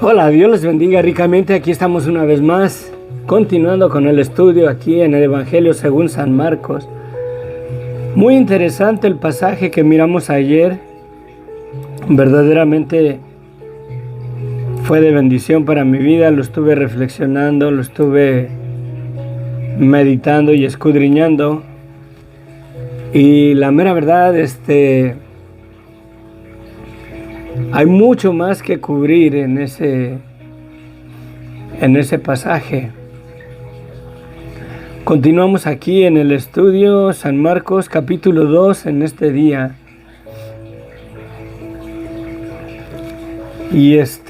Hola, Dios les bendiga ricamente. Aquí estamos una vez más, continuando con el estudio aquí en el Evangelio según San Marcos. Muy interesante el pasaje que miramos ayer. Verdaderamente fue de bendición para mi vida. Lo estuve reflexionando, lo estuve meditando y escudriñando. Y la mera verdad, hay mucho más que cubrir en ese pasaje. Continuamos aquí en el estudio San Marcos capítulo 2 en este día. Y es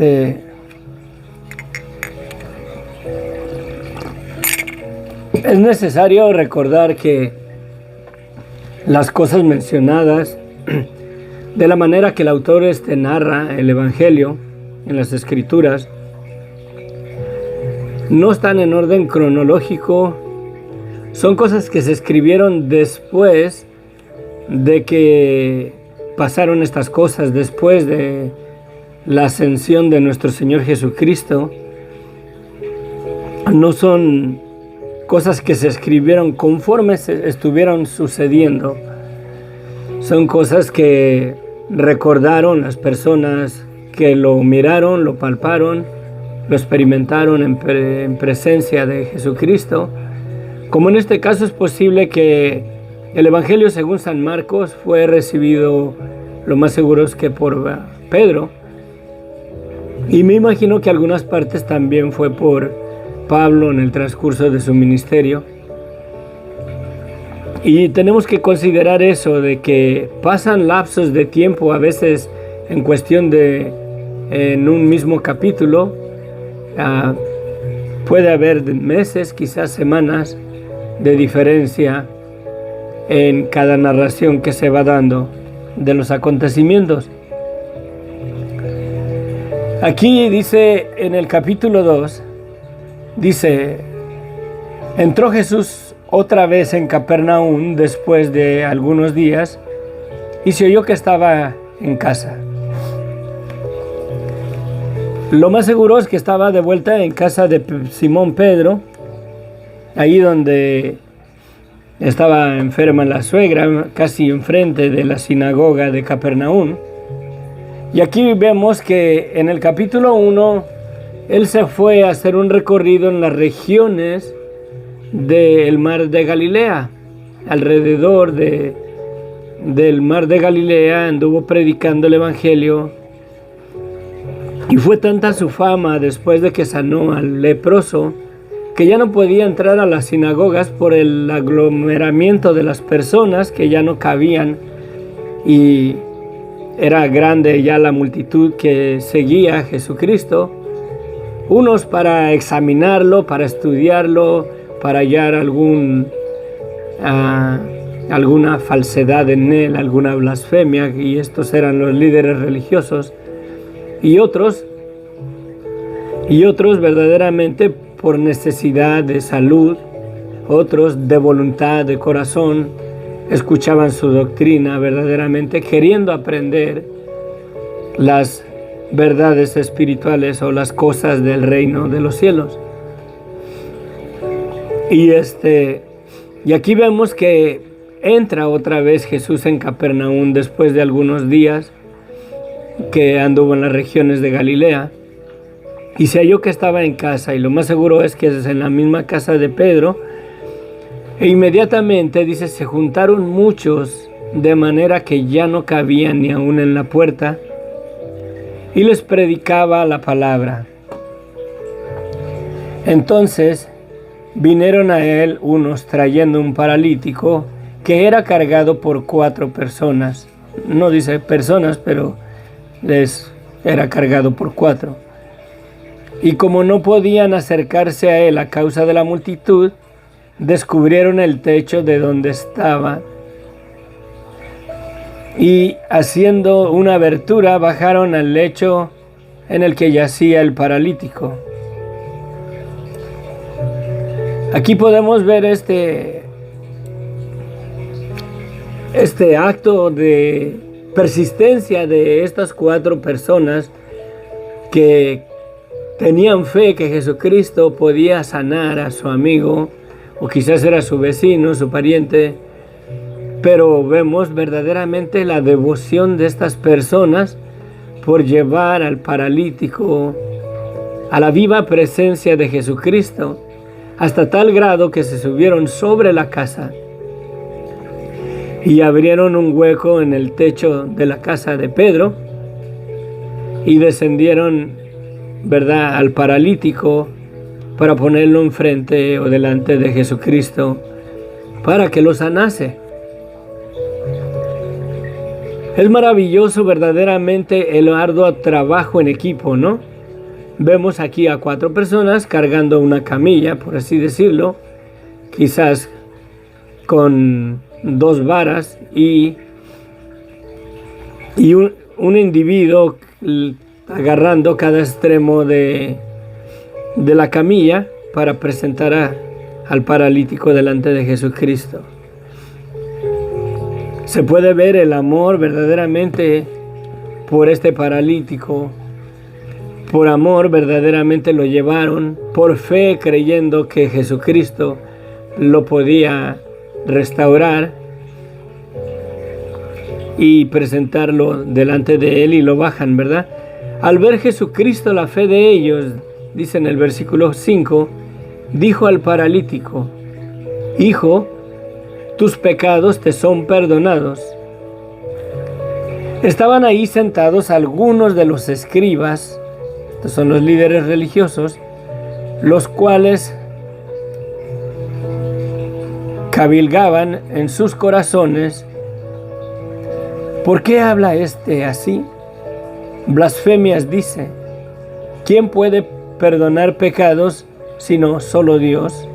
necesario recordar que las cosas mencionadas, de la manera que el autor narra el Evangelio en las Escrituras, no están en orden cronológico. Son cosas que se escribieron después de que pasaron estas cosas, después de la ascensión de nuestro Señor Jesucristo. No son cosas que se escribieron conforme estuvieron sucediendo. Son cosas que recordaron las personas que lo miraron, lo palparon, lo experimentaron en presencia de Jesucristo. Como en este caso es posible que el Evangelio según San Marcos fue recibido, lo más seguro es que por Pedro, y me imagino que algunas partes también fue por Pablo en el transcurso de su ministerio. Y tenemos que considerar eso, de que pasan lapsos de tiempo, a veces en cuestión de, en un mismo capítulo, puede haber meses, quizás semanas, de diferencia en cada narración que se va dando de los acontecimientos. Aquí dice en el capítulo 2, dice: entró Jesús otra vez en Capernaum después de algunos días y se oyó que estaba en casa. Lo más seguro es que estaba de vuelta en casa de Simón Pedro, ahí donde estaba enferma la suegra, casi enfrente de la sinagoga de Capernaum. Y aquí vemos que en el capítulo 1, él se fue a hacer un recorrido en las regiones del mar de Galilea. Alrededor del mar de Galilea anduvo predicando el Evangelio. Y fue tanta su fama después de que sanó al leproso, que ya no podía entrar a las sinagogas por el aglomeramiento de las personas que ya no cabían, y era grande ya la multitud que seguía a Jesucristo, unos para examinarlo, para estudiarlo, para hallar alguna falsedad en él, alguna blasfemia, y estos eran los líderes religiosos, y otros verdaderamente por necesidad de salud, otros de voluntad, de corazón, escuchaban su doctrina verdaderamente queriendo aprender las verdades espirituales o las cosas del reino de los cielos. Y aquí vemos que entra otra vez Jesús en Capernaum después de algunos días que anduvo en las regiones de Galilea, y se halló que estaba en casa, y lo más seguro es que es en la misma casa de Pedro. E inmediatamente, dice, se juntaron muchos de manera que ya no cabían ni aún en la puerta, y les predicaba la palabra. Entonces vinieron a él unos trayendo un paralítico que era cargado por 4 personas. No dice personas, pero era cargado por 4. Y como no podían acercarse a él a causa de la multitud, descubrieron el techo de donde estaba, y haciendo una abertura bajaron al lecho en el que yacía el paralítico. Aquí podemos ver este acto de persistencia de estas 4 personas que Tenían fe que Jesucristo podía sanar a su amigo, o quizás era su vecino, su pariente, pero vemos verdaderamente la devoción de estas personas por llevar al paralítico a la viva presencia de Jesucristo, hasta tal grado que se subieron sobre la casa y abrieron un hueco en el techo de la casa de Pedro y descendieron, ¿verdad?, al paralítico para ponerlo enfrente o delante de Jesucristo para que lo sanase. Es maravilloso verdaderamente el arduo trabajo en equipo, ¿no? Vemos aquí a 4 personas cargando una camilla, por así decirlo, quizás con 2 varas y un individuo agarrando cada extremo de la camilla para presentar al paralítico delante de Jesucristo. Se puede ver el amor verdaderamente por este paralítico. Por amor verdaderamente lo llevaron, por fe creyendo que Jesucristo lo podía restaurar y presentarlo delante de él, y lo bajan, ¿verdad? Al ver Jesucristo la fe de ellos, dice en el versículo 5, dijo al paralítico: Hijo, tus pecados te son perdonados. Estaban ahí sentados algunos de los escribas, estos son los líderes religiosos, los cuales cavilgaban en sus corazones: ¿por qué habla este así? Blasfemias dice. ¿Quién puede perdonar pecados sino solo Dios?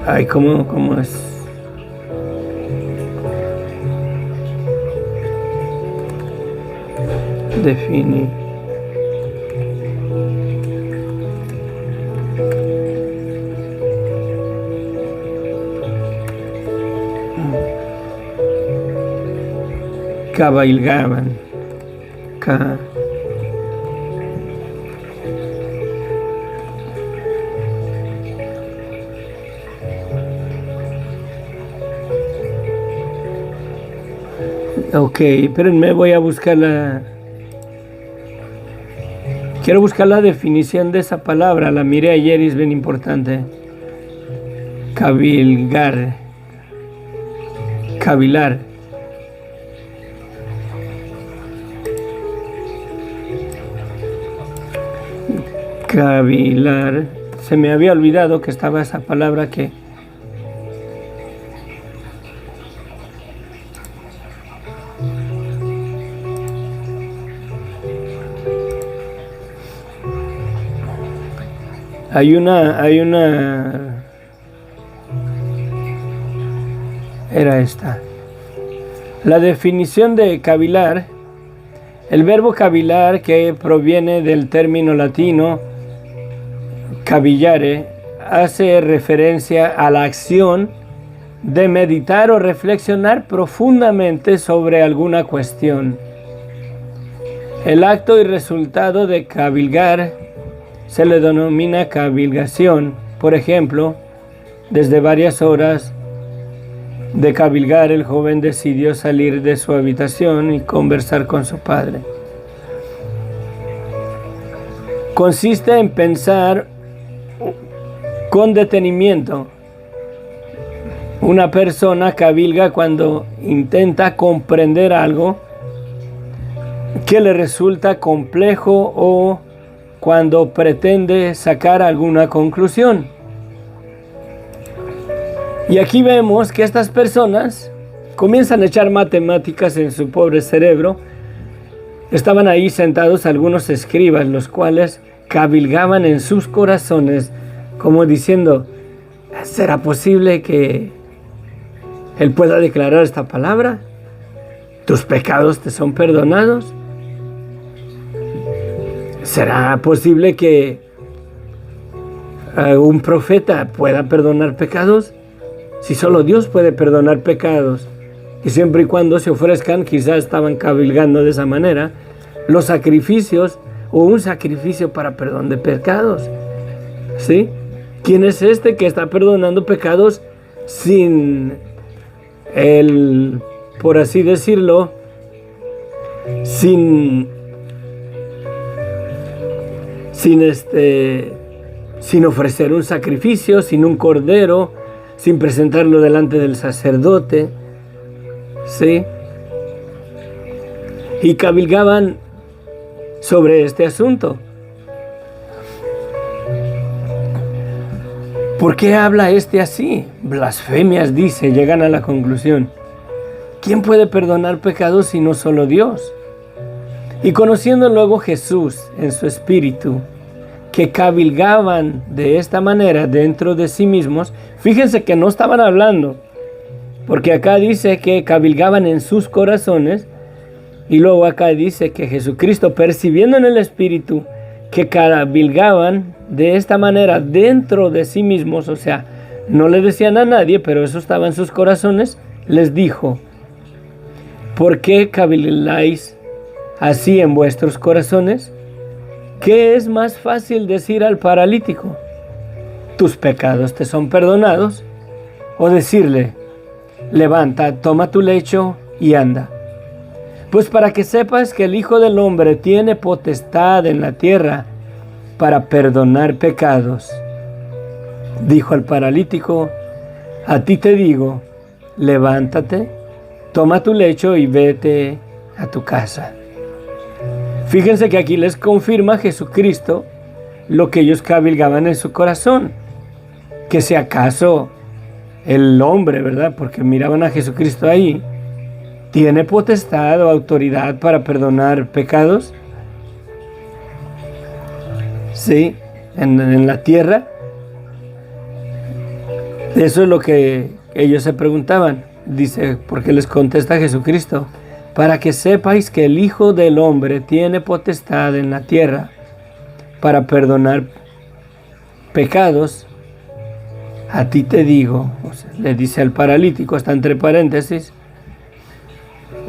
Ay, ¿cómo es? Define. Cabalgaban. Ok, espérenme, voy a buscar quiero buscar la definición de esa palabra, la miré ayer y es bien importante. Cavilar. Cavilar. Se me había olvidado que estaba esa palabra que... Hay una... Era esta. La definición de cavilar, el verbo cavilar, que proviene del término latino cavillare, hace referencia a la acción de meditar o reflexionar profundamente sobre alguna cuestión. El acto y resultado de cavilgar se le denomina cavilgación. Por ejemplo, desde varias horas de cavilgar, el joven decidió salir de su habitación y conversar con su padre. Consiste en pensar con detenimiento. Una persona cavilga cuando intenta comprender algo que le resulta complejo o cuando pretende sacar alguna conclusión. Y aquí vemos que estas personas comienzan a echar matemáticas en su pobre cerebro. Estaban ahí sentados algunos escribas, los cuales cavilgaban en sus corazones, como diciendo: ¿será posible que él pueda declarar esta palabra? ¿Tus pecados te son perdonados? ¿Será posible que un profeta pueda perdonar pecados? Si solo Dios puede perdonar pecados. Y siempre y cuando se ofrezcan, quizás estaban cabilgando de esa manera, los sacrificios o un sacrificio para perdón de pecados. ¿Sí? ¿Quién es este que está perdonando pecados sin el, por así decirlo, sin ofrecer un sacrificio, sin un cordero, sin presentarlo delante del sacerdote? ¿Sí? Y cabilgaban sobre este asunto. ¿Por qué habla este así? Blasfemias, dice, llegan a la conclusión. ¿Quién puede perdonar pecados si no solo Dios? Y conociendo luego Jesús en su espíritu, que cabilgaban de esta manera dentro de sí mismos, fíjense que no estaban hablando, porque acá dice que cabilgaban en sus corazones, y luego acá dice que Jesucristo, percibiendo en el espíritu que cabilgaban de esta manera dentro de sí mismos, o sea, no le decían a nadie, pero eso estaba en sus corazones, les dijo: ¿por qué caviláis así en vuestros corazones? ¿Qué es más fácil decir al paralítico: tus pecados te son perdonados? O decirle: levanta, toma tu lecho y anda. Pues para que sepas que el Hijo del Hombre tiene potestad en la tierra para perdonar pecados. Dijo al paralítico: a ti te digo, levántate, toma tu lecho y vete a tu casa. Fíjense que aquí les confirma Jesucristo lo que ellos cabilgaban en su corazón, que si acaso el hombre, ¿verdad?, porque miraban a Jesucristo ahí, tiene potestad o autoridad para perdonar pecados. Sí, en la tierra. Eso es lo que ellos se preguntaban. Dice, porque les contesta Jesucristo: para que sepáis que el Hijo del Hombre tiene potestad en la tierra para perdonar pecados. A ti te digo, o sea, le dice al paralítico, está entre paréntesis,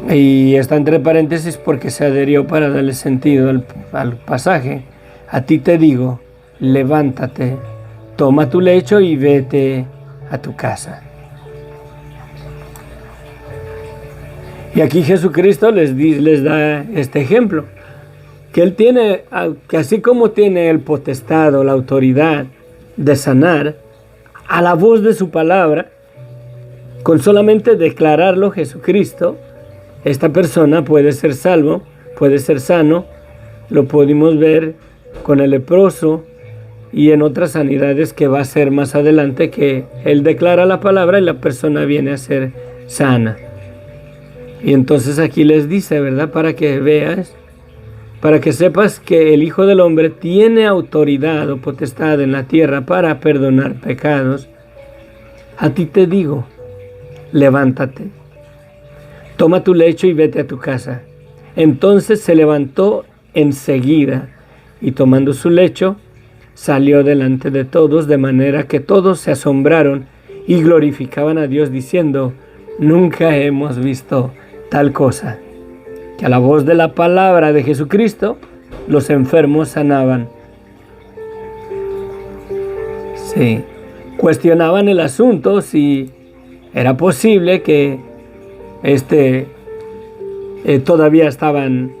y está entre paréntesis porque se adherió para darle sentido al pasaje. A ti te digo, levántate, toma tu lecho y vete a tu casa. Y aquí Jesucristo les da este ejemplo, que Él tiene, que así como tiene el potestad o la autoridad de sanar, a la voz de su palabra, con solamente declararlo Jesucristo, esta persona puede ser salvo, puede ser sano. Lo pudimos ver con el leproso y en otras sanidades que va a ser más adelante, que Él declara la palabra y la persona viene a ser sana. Y entonces aquí les dice, ¿verdad?, para que veas, para que sepas que el Hijo del Hombre tiene autoridad o potestad en la tierra para perdonar pecados. A ti te digo, levántate, toma tu lecho y vete a tu casa. Entonces se levantó enseguida y tomando su lecho, salió delante de todos, de manera que todos se asombraron y glorificaban a Dios diciendo: nunca hemos visto tal cosa. Que a la voz de la palabra de Jesucristo, los enfermos sanaban. Sí, cuestionaban el asunto si era posible que todavía estaban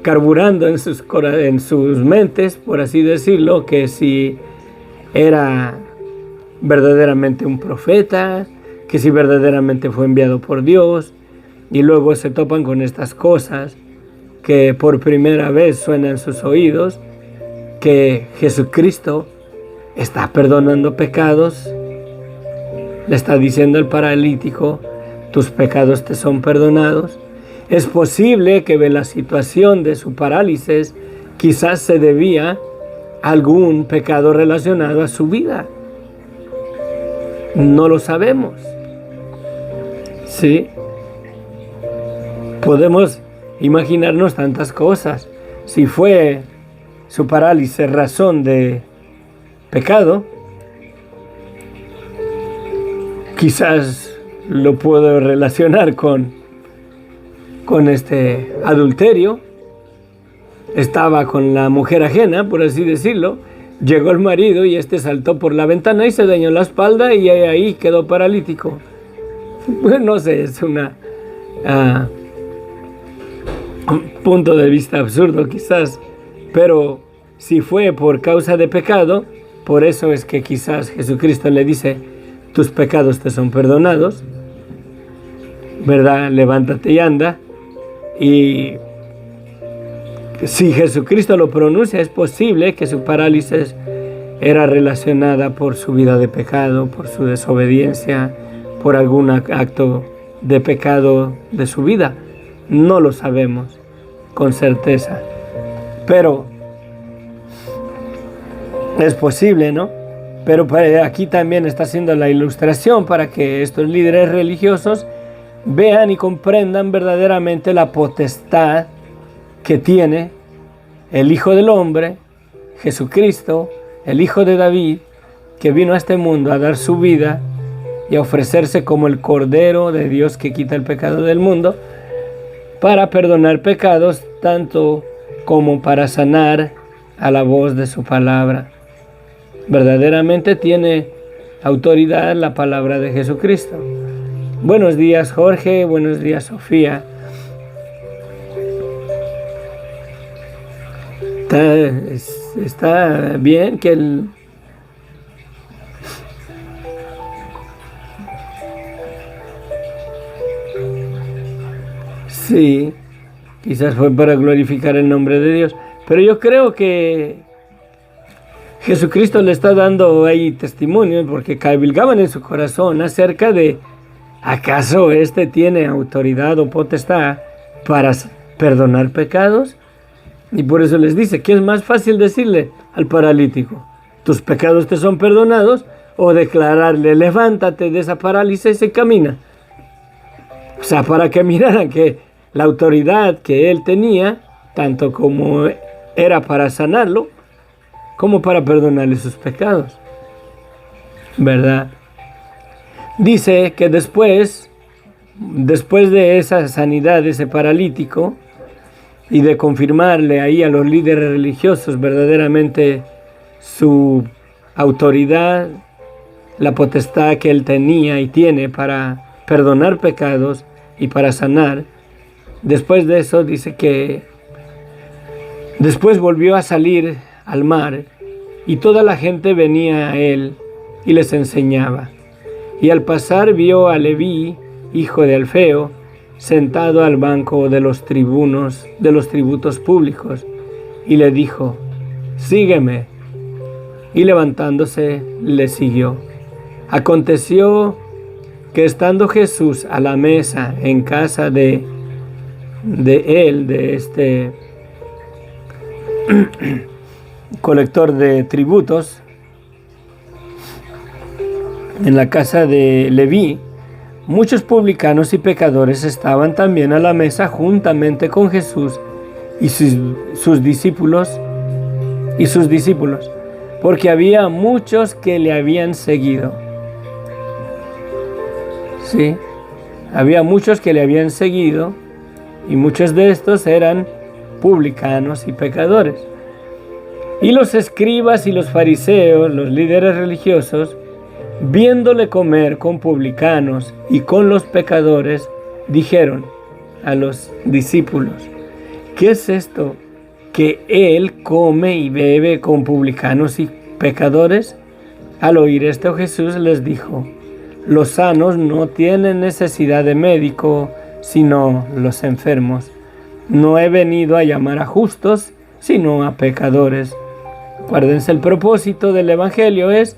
carburando en sus mentes, por así decirlo, que si era verdaderamente un profeta, que si verdaderamente fue enviado por Dios. Y luego se topan con estas cosas que por primera vez suenan en sus oídos, que Jesucristo está perdonando pecados. Le está diciendo al paralítico: tus pecados te son perdonados. Es posible que la situación de su parálisis quizás se debía a algún pecado relacionado a su vida. No lo sabemos. Sí. Podemos imaginarnos tantas cosas. Si fue su parálisis razón de pecado. Quizás lo puedo relacionar con este adulterio. Estaba con la mujer ajena, por así decirlo. Llegó el marido y este saltó por la ventana y se dañó la espalda y ahí quedó paralítico. Bueno, no sé, es un punto de vista absurdo quizás, pero si fue por causa de pecado, por eso es que quizás Jesucristo le dice: tus pecados te son perdonados, ¿verdad? Levántate y anda. Y si Jesucristo lo pronuncia, es posible que su parálisis era relacionada por su vida de pecado, por su desobediencia, por algún acto de pecado de su vida. No lo sabemos con certeza, pero es posible, ¿no? Pero aquí también está haciendo la ilustración para que estos líderes religiosos vean y comprendan verdaderamente la potestad que tiene el Hijo del Hombre, Jesucristo, el Hijo de David, que vino a este mundo a dar su vida y a ofrecerse como el Cordero de Dios que quita el pecado del mundo, para perdonar pecados, tanto como para sanar a la voz de su palabra. Verdaderamente tiene autoridad la palabra de Jesucristo. Buenos días, Jorge. Buenos días, Sofía. Está bien que Sí, quizás fue para glorificar el nombre de Dios, pero yo creo que Jesucristo le está dando ahí testimonio, porque cavilgaban en su corazón acerca de ¿acaso este tiene autoridad o potestad para perdonar pecados? Y por eso les dice que es más fácil decirle al paralítico: tus pecados te son perdonados, o declararle: levántate de esa parálisis y camina. O sea, para que miraran que la autoridad que él tenía, tanto como era para sanarlo, como para perdonarle sus pecados, ¿verdad? Dice que después de esa sanidad de ese paralítico y de confirmarle ahí a los líderes religiosos verdaderamente su autoridad, la potestad que él tenía y tiene para perdonar pecados y para sanar, después de eso dice que después volvió a salir al mar y toda la gente venía a él y les enseñaba. Y al pasar vio a Leví, hijo de Alfeo, sentado al banco de los tributos públicos, y le dijo: sígueme. Y levantándose le siguió. Aconteció que estando Jesús a la mesa en casa de este colector de tributos, en la casa de Leví, muchos publicanos y pecadores estaban también a la mesa juntamente con Jesús y sus discípulos, porque había muchos que le habían seguido. Sí, había muchos que le habían seguido, y muchos de estos eran publicanos y pecadores. Y los escribas y los fariseos, los líderes religiosos, viéndole comer con publicanos y con los pecadores, dijeron a los discípulos: ¿qué es esto que él come y bebe con publicanos y pecadores? Al oír esto, Jesús les dijo: los sanos no tienen necesidad de médico, sino los enfermos. No he venido a llamar a justos, sino a pecadores. Acuérdense, el propósito del Evangelio es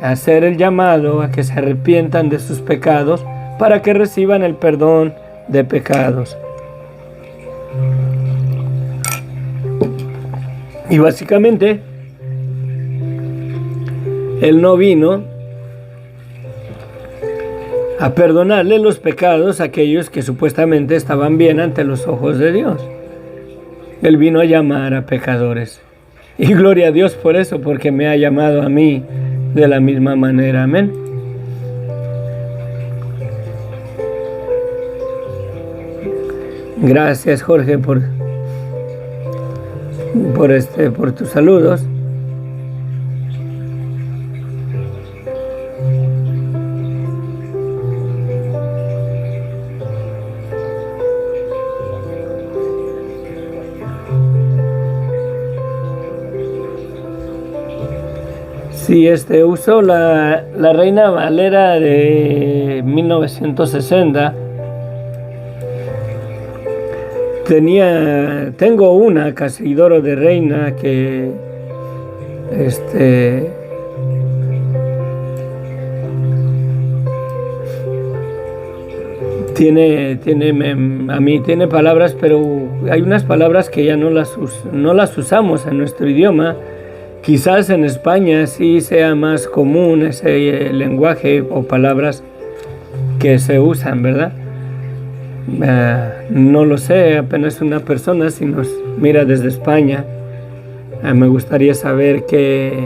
hacer el llamado a que se arrepientan de sus pecados para que reciban el perdón de pecados. Y básicamente, Él no vino a perdonarle los pecados a aquellos que supuestamente estaban bien ante los ojos de Dios. Él vino a llamar a pecadores. Y gloria a Dios por eso, porque me ha llamado a mí de la misma manera. Amén. Gracias, Jorge, por tus saludos. Sí, uso la Reina Valera de 1960. Tengo una Casidoro de Reina que tiene palabras, pero hay unas palabras que ya no las usamos en nuestro idioma. Quizás en España sí sea más común ese lenguaje o palabras que se usan, ¿verdad? No lo sé, apenas una persona si nos mira desde España. Me gustaría saber qué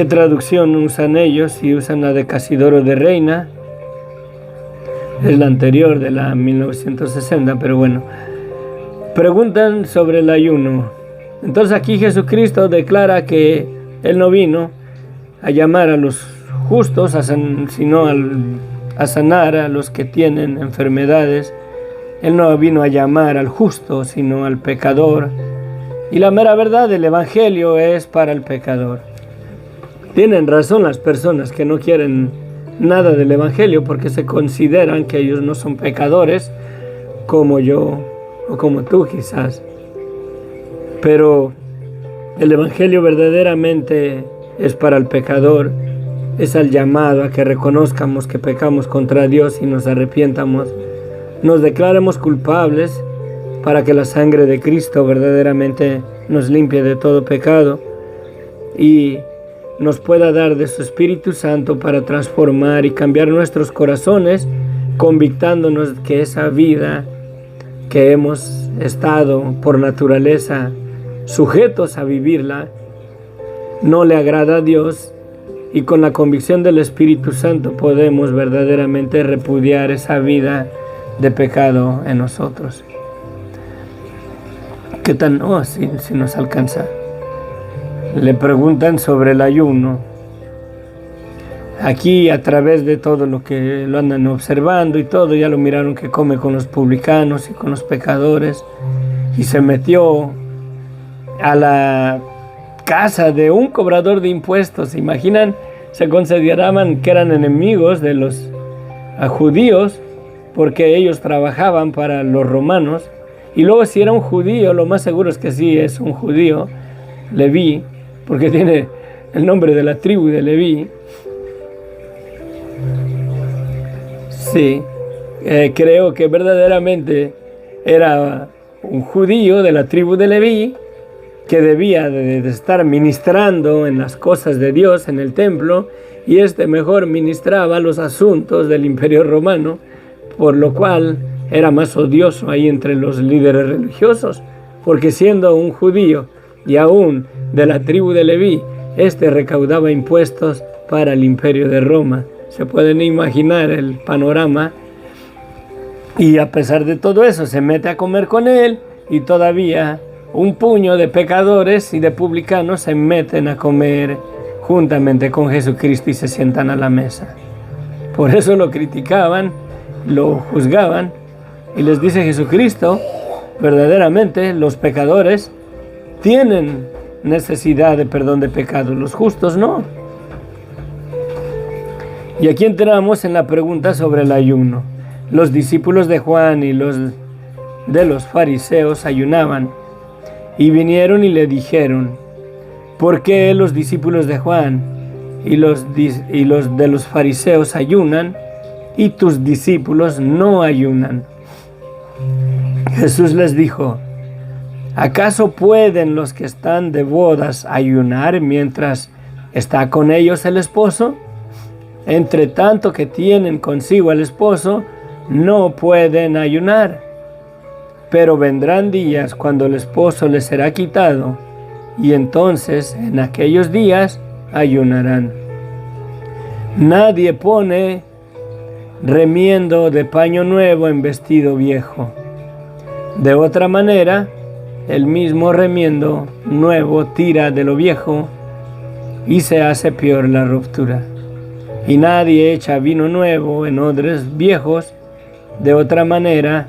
traducción usan ellos, si usan la de Casidoro de Reina. Es la anterior, de la 1960, pero bueno. Preguntan sobre el ayuno. Entonces aquí Jesucristo declara que Él no vino a llamar a los justos, sino a sanar a los que tienen enfermedades. Él no vino a llamar al justo, sino al pecador. Y la mera verdad del Evangelio es para el pecador. Tienen razón las personas que no quieren nada del Evangelio porque se consideran que ellos no son pecadores como yo o como tú quizás. Pero el Evangelio verdaderamente es para el pecador, es el llamado a que reconozcamos que pecamos contra Dios y nos arrepientamos, nos declaremos culpables para que la sangre de Cristo verdaderamente nos limpie de todo pecado y nos pueda dar de su Espíritu Santo para transformar y cambiar nuestros corazones, convictándonos que esa vida que hemos estado por naturaleza sujetos a vivirla, no le agrada a Dios, y con la convicción del Espíritu Santo podemos verdaderamente repudiar esa vida de pecado en nosotros. ¿Qué tan? Si nos alcanza. Le preguntan sobre el ayuno. Aquí, a través de todo lo que lo andan observando y todo, ya lo miraron que come con los publicanos y con los pecadores, y se metió a la casa de un cobrador de impuestos. ¿Se imaginan? Se consideraban que eran enemigos de los judíos porque ellos trabajaban para los romanos, y luego si era un judío, lo más seguro es que sí es un judío, Leví, porque tiene el nombre de la tribu de Leví. Sí, creo que verdaderamente era un judío de la tribu de Leví que debía de estar ministrando en las cosas de Dios en el templo, y mejor ministraba los asuntos del Imperio Romano, por lo cual era más odioso ahí entre los líderes religiosos, porque siendo un judío y aún de la tribu de Leví, recaudaba impuestos para el Imperio de Roma. Se pueden imaginar el panorama, y a pesar de todo eso se mete a comer con él, y todavía un puño de pecadores y de publicanos se meten a comer juntamente con Jesucristo y se sientan a la mesa. Por eso lo criticaban, lo juzgaban, y les dice Jesucristo, verdaderamente los pecadores tienen necesidad de perdón de pecados, los justos no. Y aquí entramos en la pregunta sobre el ayuno. Los discípulos de Juan y los de los fariseos ayunaban, y vinieron y le dijeron: ¿por qué los discípulos de Juan y los de los fariseos ayunan y tus discípulos no ayunan? Jesús les dijo: ¿acaso pueden los que están de bodas ayunar mientras está con ellos el esposo? Entre tanto que tienen consigo al esposo, no pueden ayunar. Pero vendrán días cuando el esposo les será quitado, y entonces en aquellos días ayunarán. Nadie pone remiendo de paño nuevo en vestido viejo. De otra manera, el mismo remiendo nuevo tira de lo viejo y se hace peor la ruptura. Y nadie echa vino nuevo en odres viejos. De otra manera,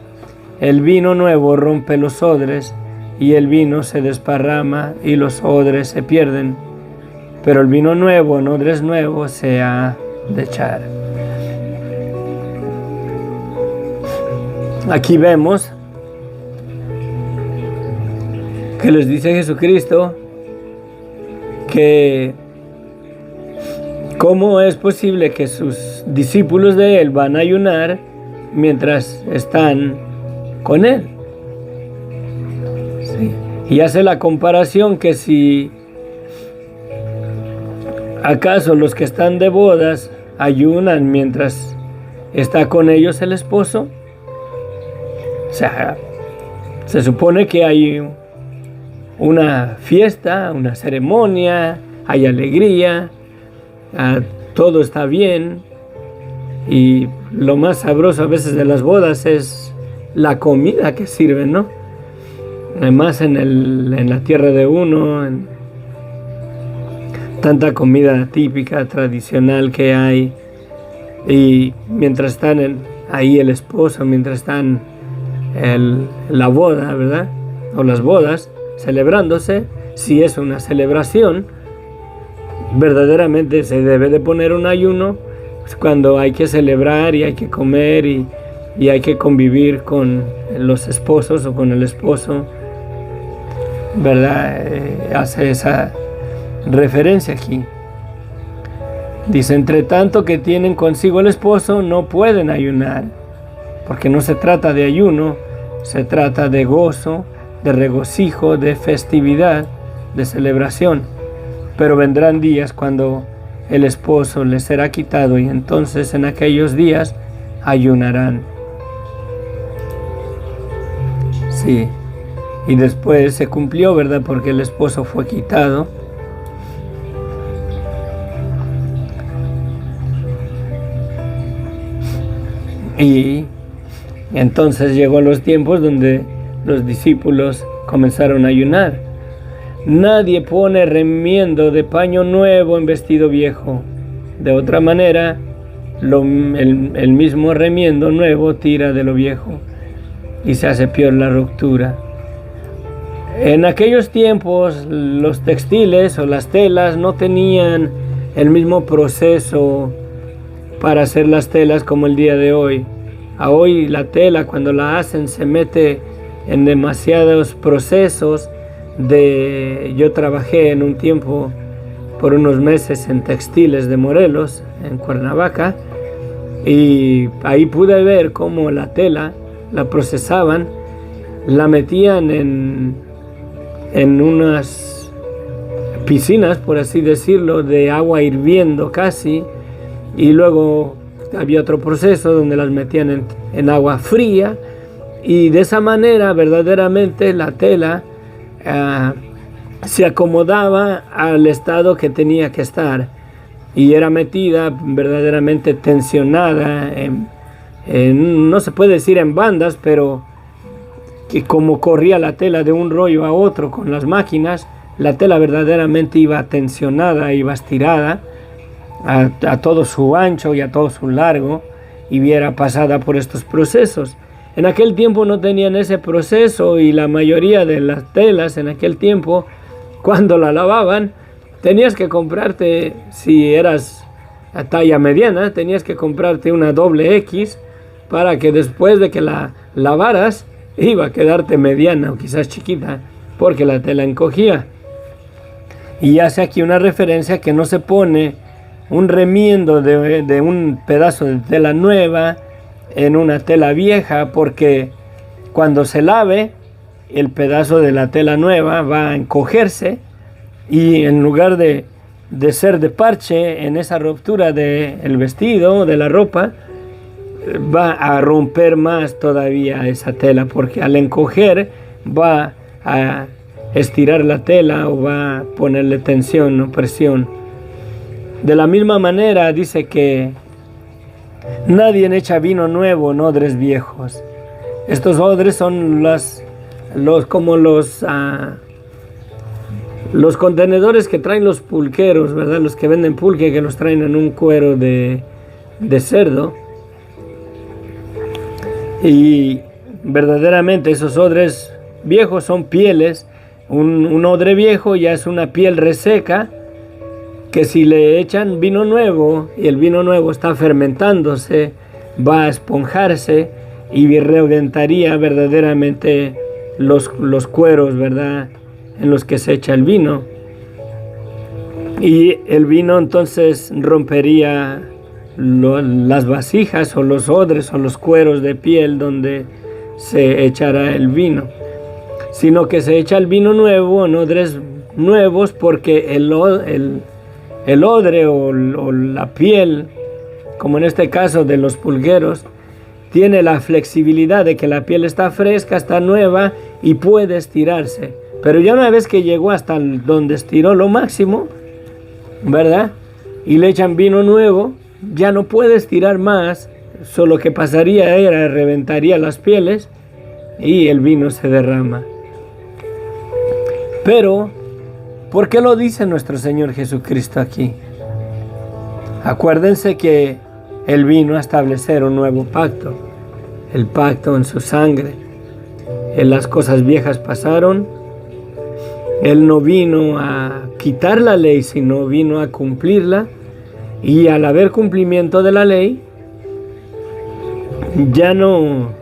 el vino nuevo rompe los odres y el vino se desparrama y los odres se pierden. Pero el vino nuevo en odres nuevos se ha de echar. Aquí vemos que les dice Jesucristo que cómo es posible que sus discípulos de Él van a ayunar mientras están con Él. Sí. Y hace la comparación que si acaso los que están de bodas ayunan mientras está con ellos el esposo. O sea, se supone que hay una fiesta, una ceremonia, hay alegría, todo está bien, y lo más sabroso a veces de las bodas es la comida que sirven, ¿no? Además en la tierra de uno, tanta comida típica, tradicional que hay, y mientras están ahí el esposo, mientras están la boda, ¿verdad? O las bodas celebrándose, si es una celebración, verdaderamente se debe de poner un ayuno cuando hay que celebrar y hay que comer y hay que convivir con los esposos o con el esposo, ¿verdad? Hace esa referencia aquí. Dice, entre tanto que tienen consigo el esposo, no pueden ayunar, porque no se trata de ayuno, se trata de gozo, de regocijo, de festividad, de celebración. Pero vendrán días cuando el esposo les será quitado, y entonces en aquellos días ayunarán. Sí, y después se cumplió, ¿verdad? Porque el esposo fue quitado. Y entonces llegó los tiempos donde los discípulos comenzaron a ayunar. Nadie pone remiendo de paño nuevo en vestido viejo. De otra manera, el mismo remiendo nuevo tira de lo viejo y se hace peor la ruptura. En aquellos tiempos, los textiles o las telas no tenían el mismo proceso para hacer las telas como el día de hoy. A hoy la tela, cuando la hacen, se mete en demasiados procesos. Yo trabajé en un tiempo por unos meses en textiles de Morelos, en Cuernavaca, y ahí pude ver cómo la tela la procesaban, la metían en unas piscinas, por así decirlo, de agua hirviendo casi, y luego había otro proceso donde las metían en agua fría, y de esa manera verdaderamente la tela se acomodaba al estado que tenía que estar, y era metida verdaderamente tensionada no se puede decir en bandas, pero que como corría la tela de un rollo a otro con las máquinas, la tela verdaderamente iba tensionada, iba estirada a todo su ancho y a todo su largo, y viera pasada por estos procesos. En aquel tiempo no tenían ese proceso, y la mayoría de las telas en aquel tiempo, cuando la lavaban, tenías que comprarte, si eras a talla mediana, tenías que comprarte una doble X para que después de que la lavaras iba a quedarte mediana o quizás chiquita, porque la tela encogía. Y hace aquí una referencia que no se pone un remiendo de un pedazo de tela nueva en una tela vieja, porque cuando se lave el pedazo de la tela nueva va a encogerse, y en lugar de ser de parche en esa ruptura del vestido, de la ropa, va a romper más todavía esa tela, porque al encoger va a estirar la tela o va a ponerle tensión o presión. De la misma manera dice que nadie echa vino nuevo en odres viejos. Estos odres son como los contenedores que traen los pulqueros, ¿verdad? Los que venden pulque, que los traen en un cuero de cerdo. Y verdaderamente esos odres viejos son pieles. Un odre viejo ya es una piel reseca, que si le echan vino nuevo y el vino nuevo está fermentándose, va a esponjarse y reventaría verdaderamente los cueros, ¿verdad?, en los que se echa el vino. Y el vino entonces rompería las vasijas o los odres o los cueros de piel donde se echará el vino, sino que se echa el vino nuevo en odres nuevos, porque el odre o la piel, como en este caso de los pulgueros, tiene la flexibilidad de que la piel está fresca, está nueva y puede estirarse. Pero ya una vez que llegó hasta donde estiró lo máximo, ¿verdad?, y le echan vino nuevo, ya no puede estirar más. Solo que pasaría era reventaría las pieles y el vino se derrama. Pero ¿por qué lo dice nuestro Señor Jesucristo aquí? Acuérdense que Él vino a establecer un nuevo pacto, el pacto en su sangre. Las cosas viejas pasaron. Él no vino a quitar la ley, sino vino a cumplirla. Y al haber cumplimiento de la ley, ya no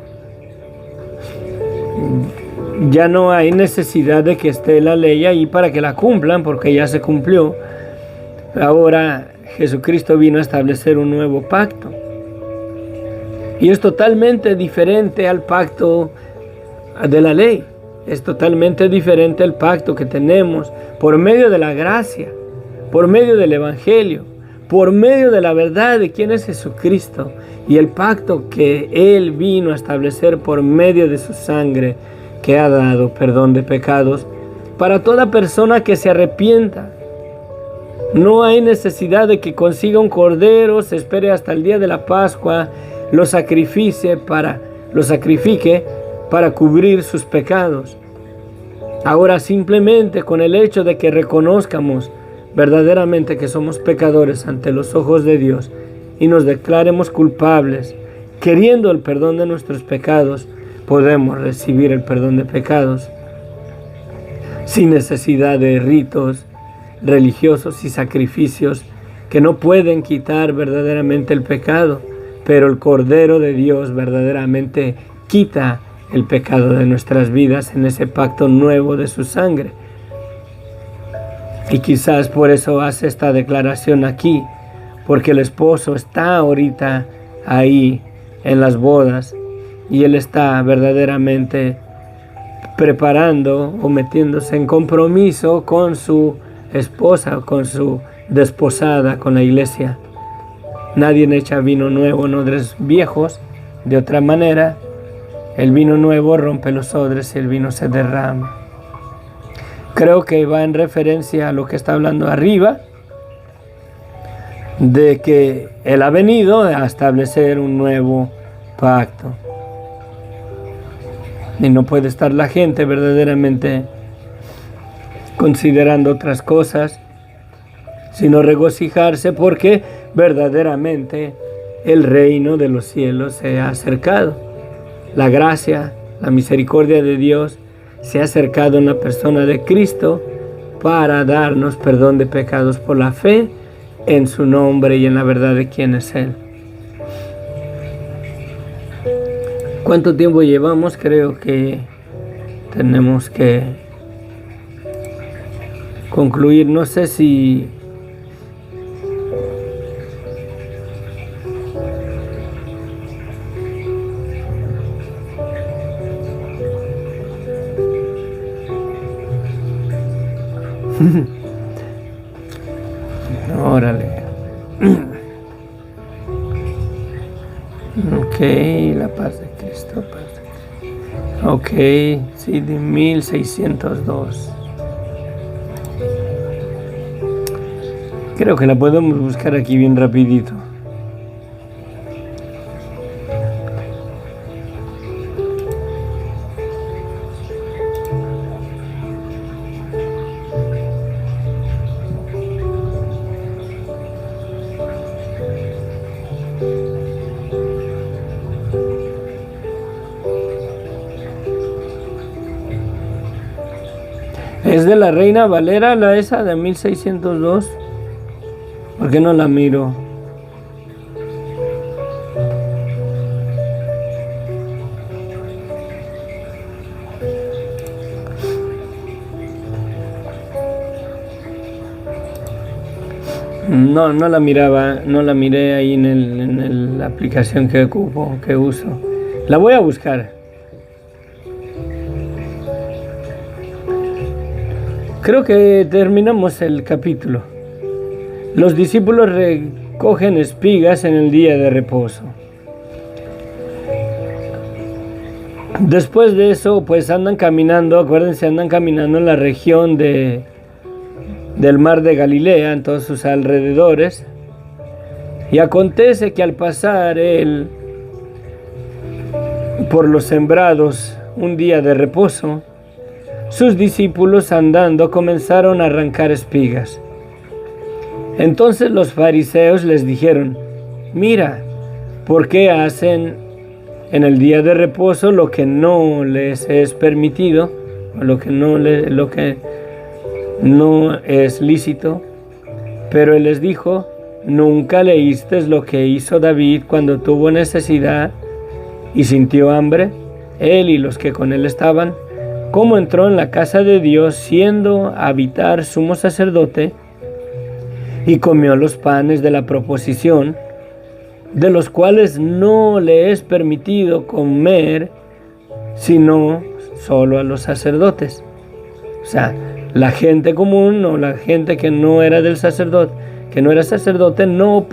hay necesidad de que esté la ley ahí para que la cumplan, porque ya se cumplió. Ahora Jesucristo vino a establecer un nuevo pacto. Y es totalmente diferente al pacto de la ley. Es totalmente diferente al pacto que tenemos por medio de la gracia, por medio del Evangelio, por medio de la verdad de quién es Jesucristo, y el pacto que Él vino a establecer por medio de su sangre, que ha dado perdón de pecados para toda persona que se arrepienta. No hay necesidad de que consiga un cordero, se espere hasta el día de la Pascua, lo sacrifique para cubrir sus pecados. Ahora simplemente con el hecho de que reconozcamos verdaderamente que somos pecadores ante los ojos de Dios y nos declaremos culpables, queriendo el perdón de nuestros pecados, podemos recibir el perdón de pecados sin necesidad de ritos religiosos y sacrificios que no pueden quitar verdaderamente el pecado, pero el Cordero de Dios verdaderamente quita el pecado de nuestras vidas en ese pacto nuevo de su sangre. Y quizás por eso hace esta declaración aquí, porque el esposo está ahorita ahí en las bodas y él está verdaderamente preparando o metiéndose en compromiso con su esposa, con su desposada, con la iglesia. Nadie echa vino nuevo en odres viejos. De otra manera, el vino nuevo rompe los odres y el vino se derrama. Creo que va en referencia a lo que está hablando arriba, de que Él ha venido a establecer un nuevo pacto. Y no puede estar la gente verdaderamente considerando otras cosas, sino regocijarse porque verdaderamente el reino de los cielos se ha acercado. La gracia, la misericordia de Dios se ha acercado en la persona de Cristo para darnos perdón de pecados por la fe en su nombre y en la verdad de quién es Él. ¿Cuánto tiempo llevamos? Creo que tenemos que concluir. No sé si órale. Ok, la paz de Cristo. Ok, sí, de 1602. Creo que la podemos buscar aquí bien rapidito. ¿Es de la Reina Valera la esa de 1602? ¿Por qué no la miro? No, no la miraba, no la miré ahí en la aplicación que ocupo, que uso. La voy a buscar. Creo que terminamos el capítulo. Los discípulos recogen espigas en el día de reposo. Después de eso, pues andan caminando, acuérdense, andan caminando en la región del mar de Galilea, en todos sus alrededores. Y acontece que al pasar él por los sembrados un día de reposo, sus discípulos andando comenzaron a arrancar espigas. Entonces los fariseos les dijeron: mira, ¿por qué hacen en el día de reposo lo que no les es permitido, lo que no es lícito? Pero él les dijo: ¿nunca leíste lo que hizo David cuando tuvo necesidad y sintió hambre, él y los que con él estaban? ¿Cómo entró en la casa de Dios siendo habitar sumo sacerdote y comió los panes de la proposición, de los cuales no le es permitido comer sino solo a los sacerdotes? O sea, la gente común o la gente que no era del sacerdote, que no era sacerdote, no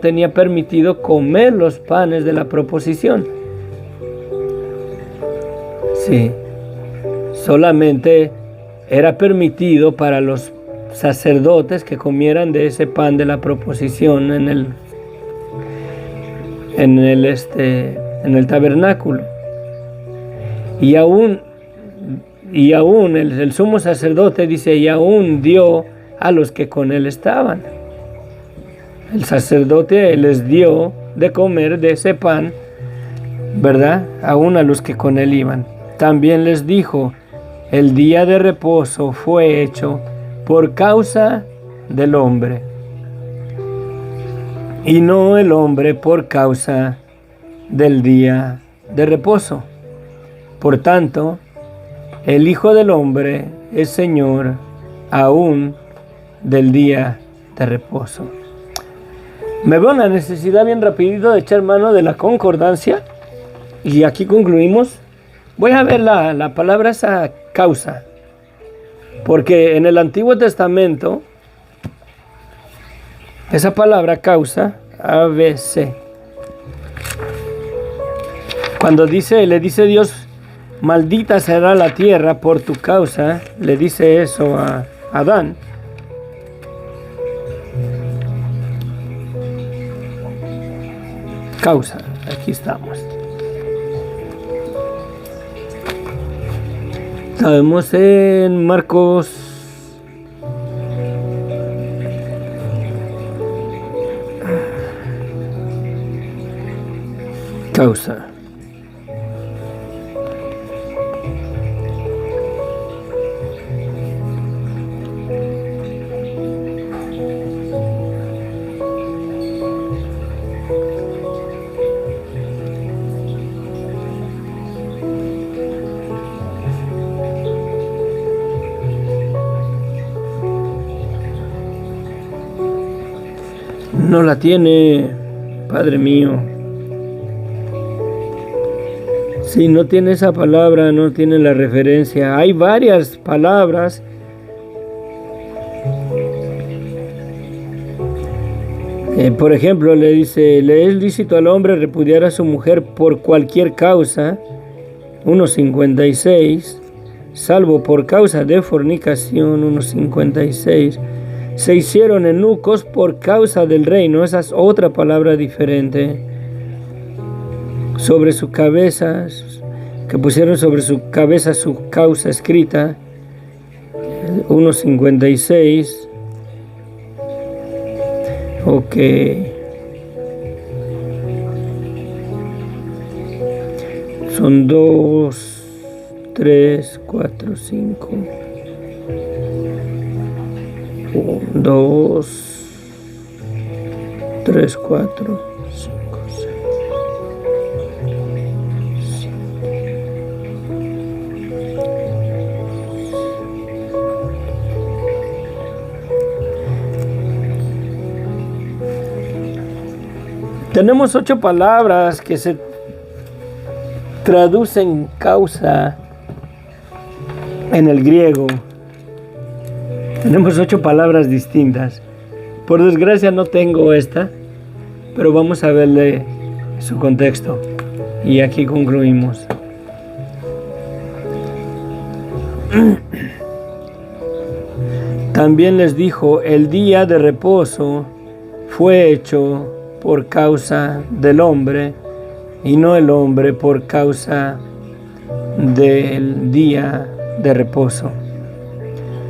tenía permitido comer los panes de la proposición. Sí, solamente era permitido para los sacerdotes que comieran de ese pan de la proposición en el tabernáculo. Y aún el sumo sacerdote dice, y aún dio a los que con él estaban. El sacerdote les dio de comer de ese pan, ¿verdad? Aún a los que con él iban. También les dijo: el día de reposo fue hecho por causa del hombre, y no el hombre por causa del día de reposo. Por tanto, el Hijo del Hombre es Señor aún del día de reposo. Me veo la necesidad bien rapidito de echar mano de la concordancia, y aquí concluimos. Voy a ver la palabra esa causa, porque en el Antiguo Testamento esa palabra causa, ABC, cuando le dice Dios: maldita será la tierra por tu causa, le dice eso a Adán. Causa, aquí estamos. Estamos en Marcos causa. No la tiene, Padre mío. Si no tiene esa palabra, no tiene la referencia. Hay varias palabras Por ejemplo, le dice, le es lícito al hombre repudiar a su mujer por cualquier causa, 1.56, salvo por causa de fornicación, 1.56. Se hicieron eunucos por causa del reino, esa es otra palabra diferente. Sobre su cabeza, que pusieron sobre su cabeza su causa escrita, 1.56. Ok. Son 2, 3, 4, 5. 1, 2, 3, 4, 5, 6, 7. Tenemos 8 palabras que se traducen causa en el griego. Tenemos 8 palabras distintas. Por desgracia no tengo esta, pero vamos a verle su contexto. Y aquí concluimos. También les dijo, el día de reposo fue hecho por causa del hombre, y no el hombre por causa del día de reposo.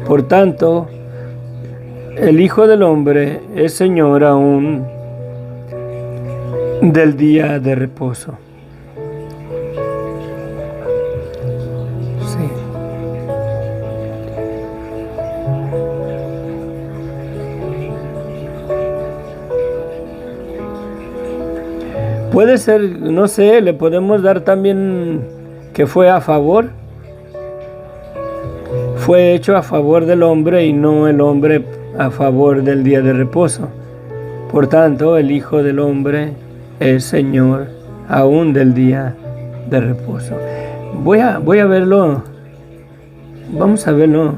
Por tanto, el Hijo del Hombre es Señor aún del día de reposo. Sí. Puede ser, no sé, le podemos dar también que fue a favor. Fue hecho a favor del hombre y no el hombre a favor del día de reposo. Por tanto, el Hijo del Hombre es Señor aún del día de reposo. Voy a verlo. Vamos a verlo.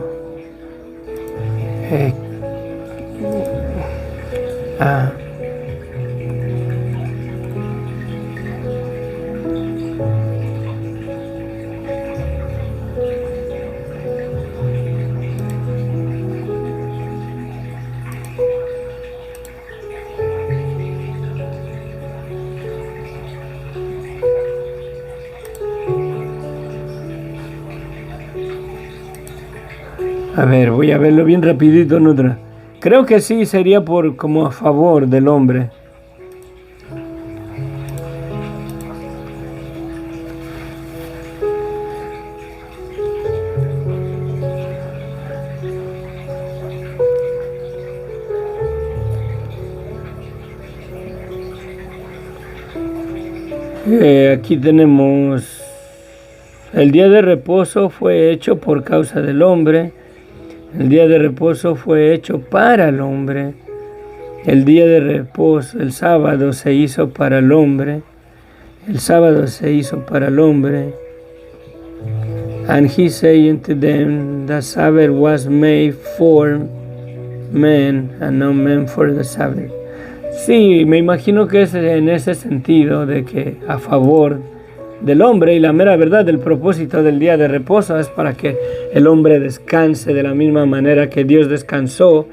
A ver, voy a verlo bien rapidito en otra. Creo que sí, sería por como a favor del hombre. Aquí tenemos, el día de reposo fue hecho por causa del hombre. El día de reposo fue hecho para el hombre. El día de reposo, el sábado se hizo para el hombre. El sábado se hizo para el hombre. And he said unto them, the Sabbath was made for men, and not men for the Sabbath. Sí, me imagino que es en ese sentido de que a favor del hombre, y la mera verdad, el propósito del día de reposo es para que el hombre descanse de la misma manera que Dios descansó,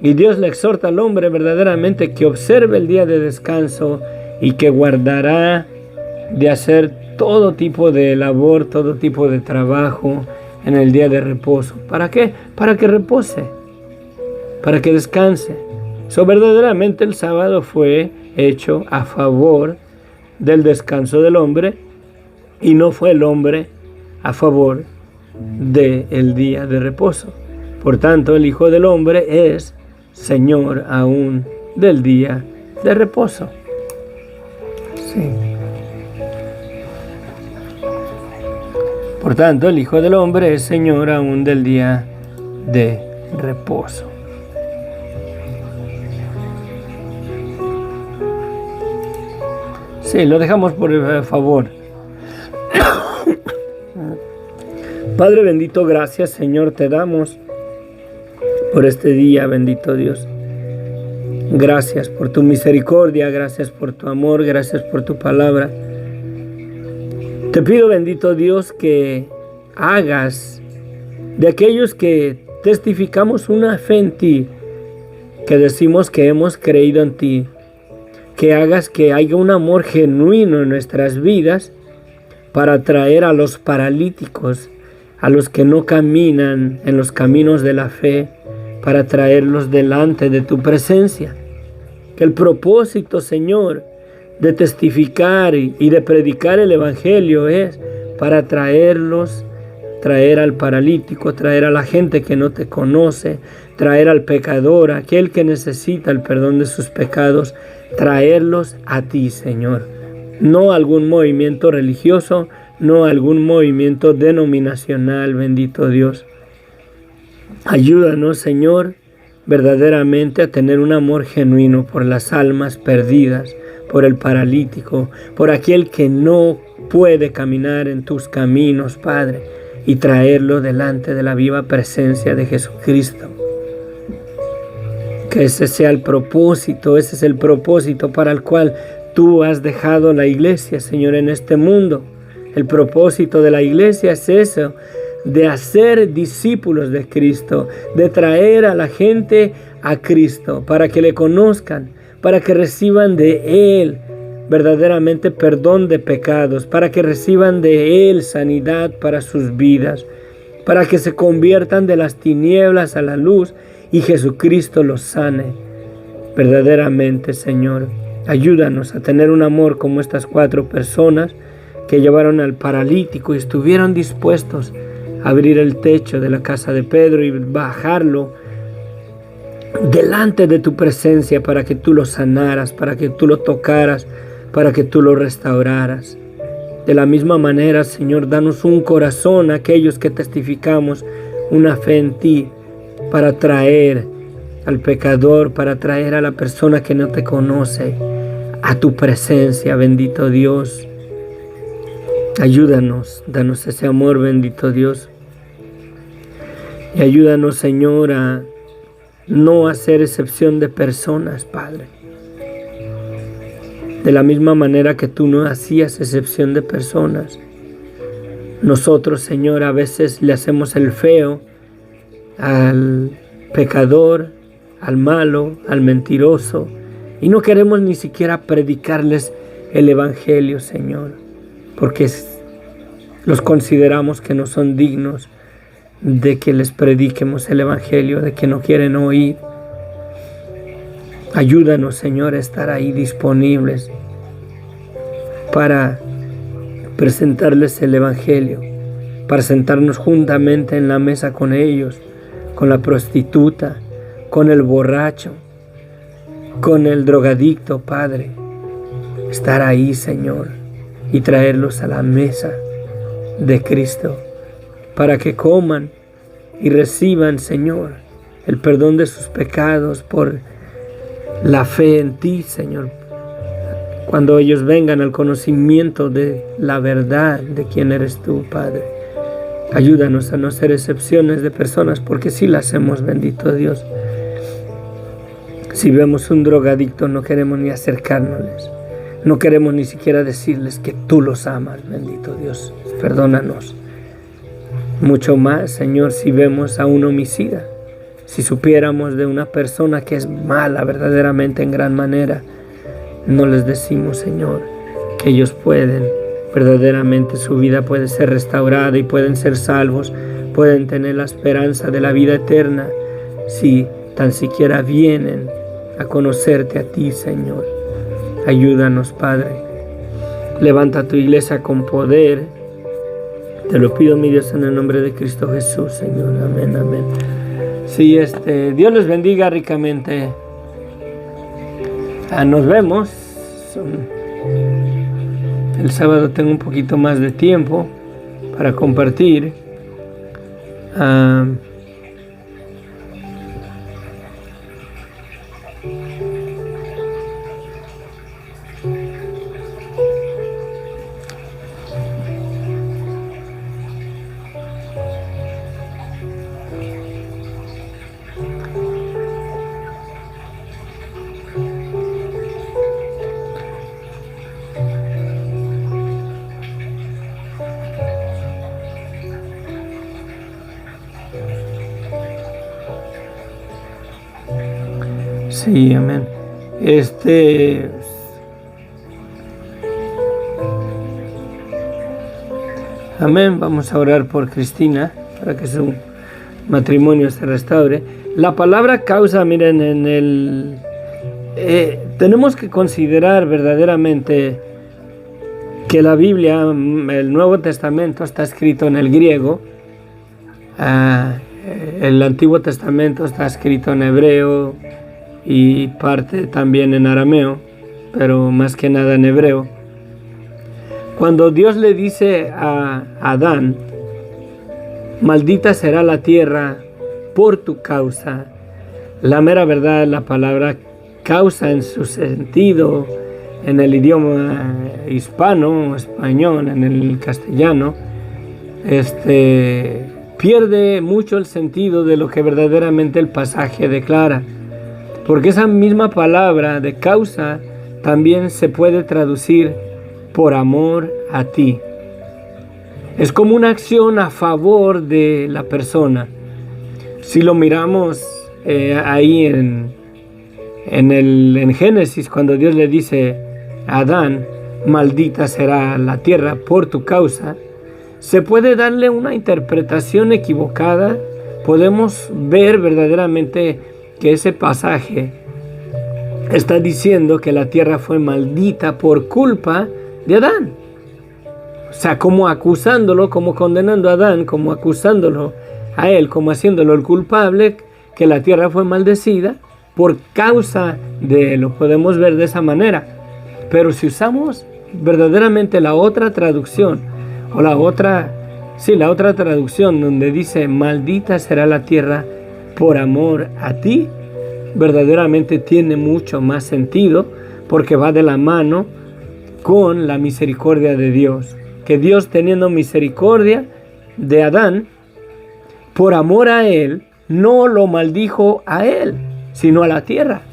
y Dios le exhorta al hombre verdaderamente que observe el día de descanso y que guardará de hacer todo tipo de labor, todo tipo de trabajo en el día de reposo. ¿Para qué? Para que repose, para que descanse. Verdaderamente el sábado fue hecho a favor del descanso del hombre, y no fue el hombre a favor del día de reposo. Por tanto, el Hijo del Hombre es Señor aún del día de reposo. Sí. Por tanto, el Hijo del Hombre es Señor aún del día de reposo. Sí, lo dejamos por favor. Padre bendito, gracias Señor te damos por este día, bendito Dios. Gracias por tu misericordia, gracias por tu amor, gracias por tu palabra. Te pido, bendito Dios, que hagas de aquellos que testificamos una fe en ti, que decimos que hemos creído en ti, que hagas que haya un amor genuino en nuestras vidas para traer a los paralíticos, a los que no caminan en los caminos de la fe, para traerlos delante de tu presencia. Que el propósito, Señor, de testificar y de predicar el Evangelio es para traer al paralítico, traer a la gente que no te conoce, traer al pecador, aquel que necesita el perdón de sus pecados, traerlos a ti, Señor. No a algún movimiento religioso, no a algún movimiento denominacional, bendito Dios. Ayúdanos, Señor, verdaderamente a tener un amor genuino por las almas perdidas, por el paralítico, por aquel que no puede caminar en tus caminos, Padre, y traerlo delante de la viva presencia de Jesucristo. Que ese sea el propósito, ese es el propósito para el cual tú has dejado la iglesia, Señor, en este mundo. El propósito de la iglesia es eso, de hacer discípulos de Cristo, de traer a la gente a Cristo, para que le conozcan, para que reciban de Él verdaderamente perdón de pecados, para que reciban de Él sanidad para sus vidas, para que se conviertan de las tinieblas a la luz y Jesucristo los sane. Verdaderamente, Señor, ayúdanos a tener un amor como estas 4 personas que llevaron al paralítico y estuvieron dispuestos a abrir el techo de la casa de Pedro y bajarlo delante de tu presencia para que tú lo sanaras, para que tú lo tocaras, para que tú lo restauraras. De la misma manera, Señor, danos un corazón a aquellos que testificamos una fe en ti, para traer al pecador, para traer a la persona que no te conoce a tu presencia, bendito Dios. Ayúdanos, danos ese amor, bendito Dios. Y ayúdanos, Señor, a no hacer excepción de personas, Padre. De la misma manera que tú no hacías excepción de personas. Nosotros, Señor, a veces le hacemos el feo al pecador, al malo, al mentiroso, y no queremos ni siquiera predicarles el Evangelio, Señor, porque los consideramos que no son dignos de que les prediquemos el Evangelio, de que no quieren oír. Ayúdanos, Señor, a estar ahí disponibles para presentarles el Evangelio, para sentarnos juntamente en la mesa con ellos, con la prostituta, con el borracho, con el drogadicto, Padre. Estar ahí, Señor, y traerlos a la mesa de Cristo, para que coman y reciban, Señor, el perdón de sus pecados por la fe en ti, Señor. Cuando ellos vengan al conocimiento de la verdad de quién eres tú, Padre. Ayúdanos a no hacer excepciones de personas, porque sí las hacemos, bendito Dios. Si vemos un drogadicto, no queremos ni acercárnosles. No queremos ni siquiera decirles que tú los amas, bendito Dios. Perdónanos. Mucho más, Señor, si vemos a un homicida. Si supiéramos de una persona que es mala verdaderamente en gran manera, no les decimos, Señor, que ellos pueden, verdaderamente su vida puede ser restaurada y pueden ser salvos, pueden tener la esperanza de la vida eterna, si tan siquiera vienen a conocerte a ti, Señor. Ayúdanos, Padre. Levanta tu iglesia con poder. Te lo pido, mi Dios, en el nombre de Cristo Jesús, Señor. Amén, amén. Sí, Dios les bendiga ricamente. Nos vemos. El sábado tengo un poquito más de tiempo para compartir. Sí, amén. Amén. Vamos a orar por Cristina para que su matrimonio se restaure. La palabra causa, miren, tenemos que considerar verdaderamente que la Biblia, el Nuevo Testamento, está escrito en el griego. El Antiguo Testamento está escrito en hebreo y parte también en arameo, pero más que nada en hebreo. Cuando Dios le dice a Adán, maldita será la tierra por tu causa, la mera verdad, la palabra causa en su sentido, en el idioma hispano, español, en el castellano, pierde mucho el sentido de lo que verdaderamente el pasaje declara. Porque esa misma palabra de causa también se puede traducir por amor a ti. Es como una acción a favor de la persona. Si lo miramos ahí en Génesis, cuando Dios le dice a Adán, maldita será la tierra por tu causa, se puede darle una interpretación equivocada. Podemos ver verdaderamente que ese pasaje está diciendo que la tierra fue maldita por culpa de Adán. O sea, como acusándolo, como condenando a Adán, como acusándolo a él, como haciéndolo el culpable, que la tierra fue maldecida por causa de él. Lo podemos ver de esa manera. Pero si usamos verdaderamente la otra traducción, o la otra traducción donde dice maldita será la tierra por amor a ti, verdaderamente tiene mucho más sentido, porque va de la mano con la misericordia de Dios. Que Dios, teniendo misericordia de Adán, por amor a él, no lo maldijo a él, sino a la tierra.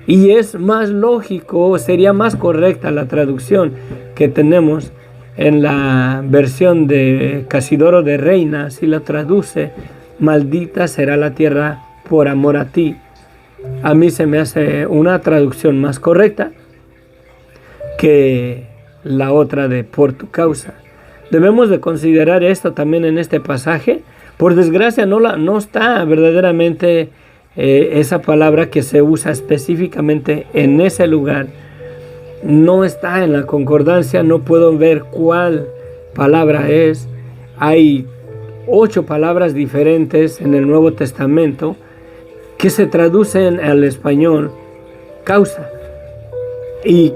Y es más lógico, sería más correcta la traducción que tenemos en la versión de Casidoro de Reina, así la traduce, maldita será la tierra por amor a ti. A mí se me hace una traducción más correcta que la otra de por tu causa. Debemos de considerar esto también en este pasaje. Por desgracia no está verdaderamente esa palabra que se usa específicamente en ese lugar. No está en la concordancia, no puedo ver cuál palabra es. Hay 8 palabras diferentes en el Nuevo Testamento que se traducen al español causa. Y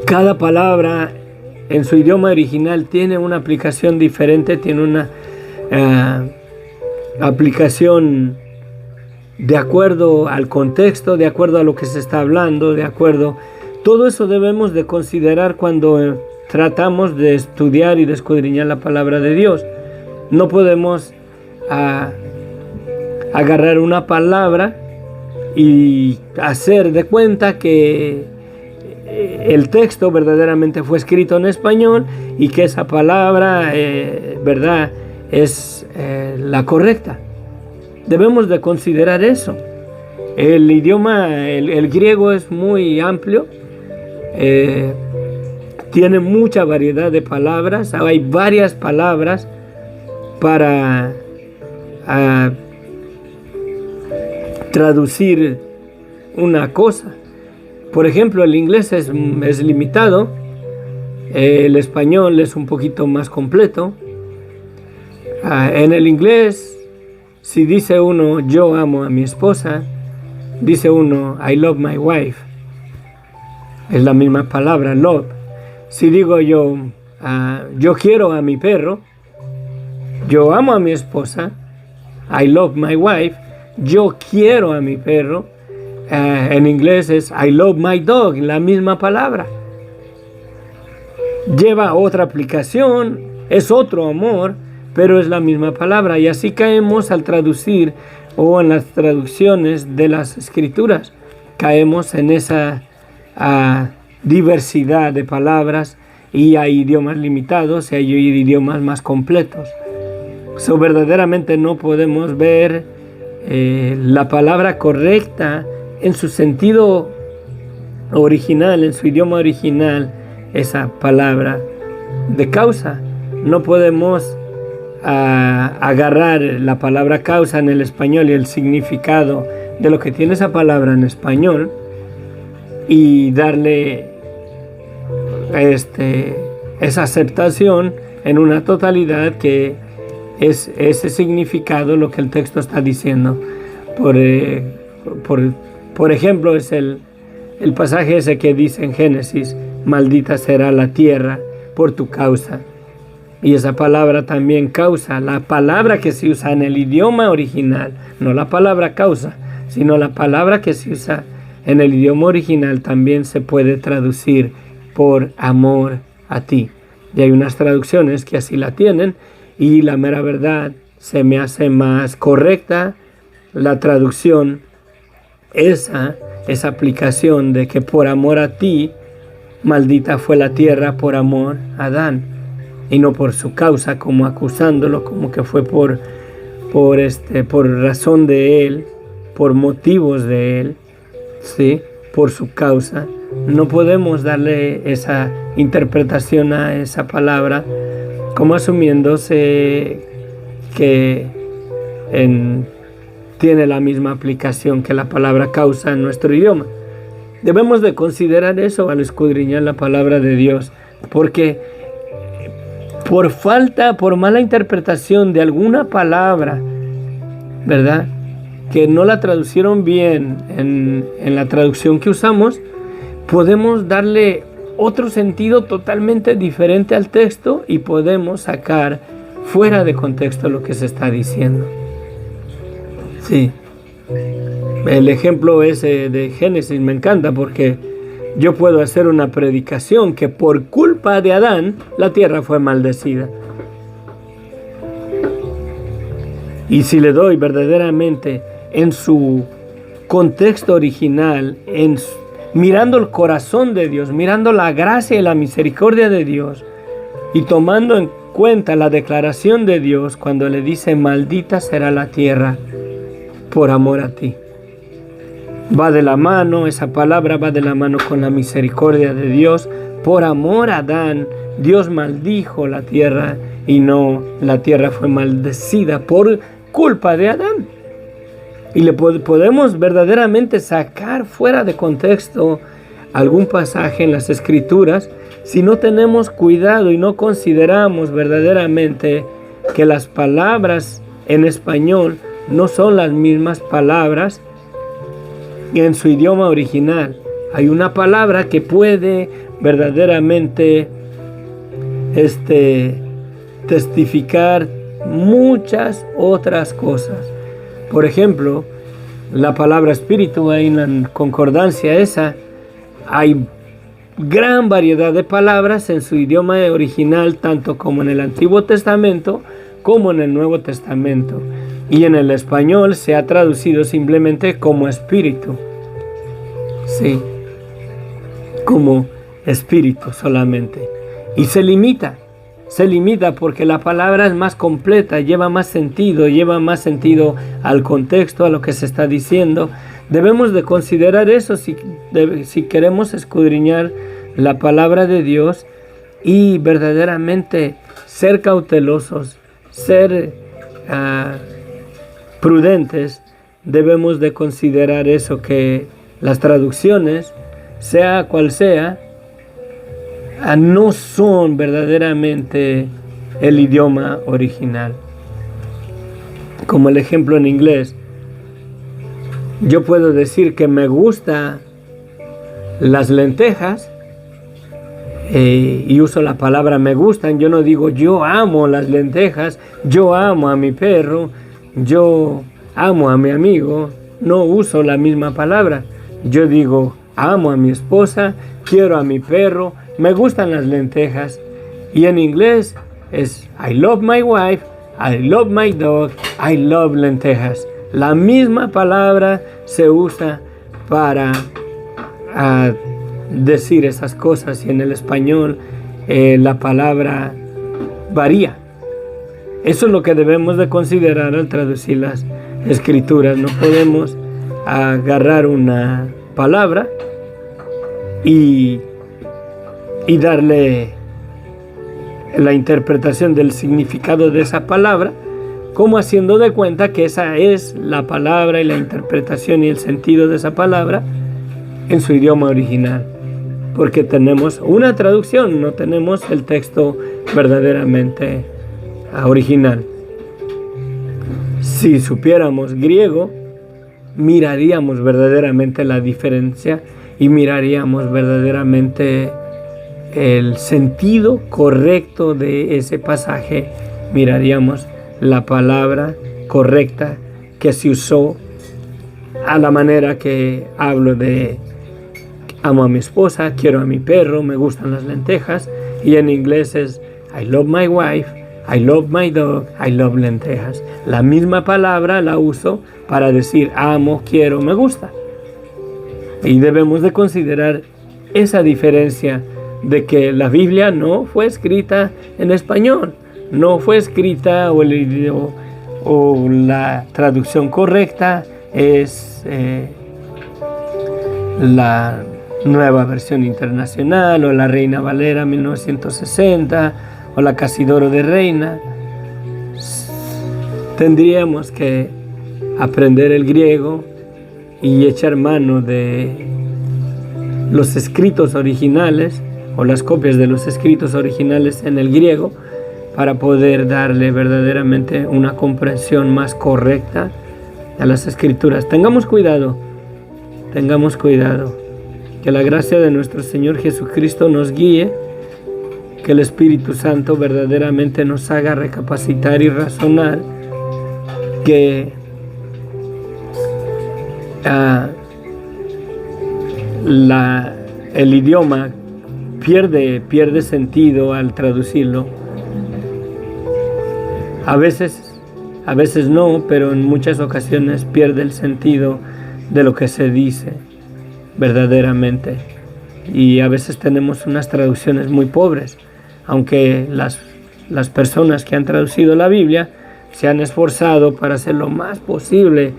cada palabra en su idioma original tiene una aplicación diferente, tiene una aplicación de acuerdo al contexto, de acuerdo a lo que se está hablando, de acuerdo. Todo eso debemos de considerar cuando tratamos de estudiar y de escudriñar la palabra de Dios. No podemos agarrar una palabra y hacer de cuenta que el texto verdaderamente fue escrito en español y que esa palabra, verdad, es la correcta. Debemos de considerar eso. El idioma, el griego es muy amplio. Tiene mucha variedad de palabras. Hay varias palabras para traducir una cosa. Por ejemplo, el inglés es limitado. El español es un poquito más completo. En el inglés, si dice uno yo amo a mi esposa, dice uno I love my wife. Es la misma palabra, love. Si digo yo quiero a mi perro, yo amo a mi esposa, I love my wife, yo quiero a mi perro. En inglés es I love my dog, la misma palabra. Lleva otra aplicación, es otro amor, pero es la misma palabra. Y así caemos al traducir o en las traducciones de las escrituras. Caemos en esa diversidad de palabras y hay idiomas limitados y hay idiomas más completos. Verdaderamente no podemos ver la palabra correcta en su sentido original, en su idioma original, esa palabra de causa. No podemos agarrar la palabra causa en el español y el significado de lo que tiene esa palabra en español y darle esa aceptación en una totalidad que es ese significado lo que el texto está diciendo. Por ejemplo, es el pasaje ese que dice en Génesis: maldita será la tierra por tu causa. Y esa palabra también causa, la palabra que se usa en el idioma original, no la palabra causa, sino la palabra que se usa en el idioma original también se puede traducir por amor a ti. Y hay unas traducciones que así la tienen, y la mera verdad se me hace más correcta la traducción, esa aplicación de que por amor a ti, maldita fue la tierra por amor a Adán, y no por su causa, como acusándolo, como que fue por razón de él, por motivos de él, ¿sí? Por su causa. No podemos darle esa interpretación a esa palabra como asumiéndose que tiene la misma aplicación que la palabra causa en nuestro idioma. Debemos de considerar eso al escudriñar la palabra de Dios, porque por mala interpretación de alguna palabra, ¿verdad?, que no la traducieron bien en la traducción que usamos, podemos darle otro sentido totalmente diferente al texto y podemos sacar fuera de contexto lo que se está diciendo. Sí. El ejemplo ese de Génesis me encanta, porque yo puedo hacer una predicación que por culpa de Adán la tierra fue maldecida. Y si le doy verdaderamente en su contexto original, mirando el corazón de Dios, mirando la gracia y la misericordia de Dios, y tomando en cuenta la declaración de Dios cuando le dice: maldita será la tierra por amor a ti. Va de la mano, esa palabra va de la mano con la misericordia de Dios. Por amor a Adán, Dios maldijo la tierra, y no la tierra fue maldecida por culpa de Adán. Y le podemos verdaderamente sacar fuera de contexto algún pasaje en las Escrituras si no tenemos cuidado y no consideramos verdaderamente que las palabras en español no son las mismas palabras en su idioma original. Hay una palabra que puede verdaderamente testificar muchas otras cosas. Por ejemplo, la palabra espíritu, ahí en la concordancia esa, hay gran variedad de palabras en su idioma original, tanto como en el Antiguo Testamento como en el Nuevo Testamento. Y en el español se ha traducido simplemente como espíritu. Sí, como espíritu solamente. Y se limita porque la palabra es más completa, lleva más sentido al contexto, a lo que se está diciendo. Debemos de considerar eso si queremos escudriñar la palabra de Dios y verdaderamente ser cautelosos, ser prudentes. Debemos de considerar eso, que las traducciones, sea cual sea, no son verdaderamente el idioma original. Como el ejemplo en inglés, yo puedo decir que me gustan las lentejas y uso la palabra me gustan. Yo no digo yo amo las lentejas, yo amo a mi perro, yo amo a mi amigo. No uso la misma palabra. Yo digo amo a mi esposa, quiero a mi perro, me gustan las lentejas. Y en inglés es I love my wife, I love my dog, I love lentejas. La misma palabra se usa para decir esas cosas, y en el español la palabra varía. Eso es lo que debemos de considerar al traducir escrituras. No podemos agarrar una palabra y darle la interpretación del significado de esa palabra, como haciendo de cuenta que esa es la palabra y la interpretación y el sentido de esa palabra en su idioma original, porque tenemos una traducción, no tenemos el texto verdaderamente original. Si supiéramos griego, miraríamos verdaderamente la diferencia y miraríamos verdaderamente el sentido correcto de ese pasaje, miraríamos la palabra correcta que se usó a la manera que hablo de amo a mi esposa, quiero a mi perro, me gustan las lentejas, y en inglés es I love my wife, I love my dog, I love lentejas. La misma palabra la uso para decir amo, quiero, me gusta. Y debemos de considerar esa diferencia de que la Biblia no fue escrita en español, no fue escrita o la traducción correcta es la Nueva Versión Internacional o la Reina Valera 1960 o la Casidoro de Reina. Tendríamos que aprender el griego y echar mano de los escritos originales o las copias de los escritos originales en el griego para poder darle verdaderamente una comprensión más correcta a las escrituras. Tengamos cuidado, que la gracia de nuestro Señor Jesucristo nos guíe, que el Espíritu Santo verdaderamente nos haga recapacitar y razonar, que el idioma pierde sentido al traducirlo. A veces no, pero en muchas ocasiones pierde el sentido de lo que se dice verdaderamente. Y a veces tenemos unas traducciones muy pobres, aunque las personas que han traducido la Biblia se han esforzado para hacer lo más posible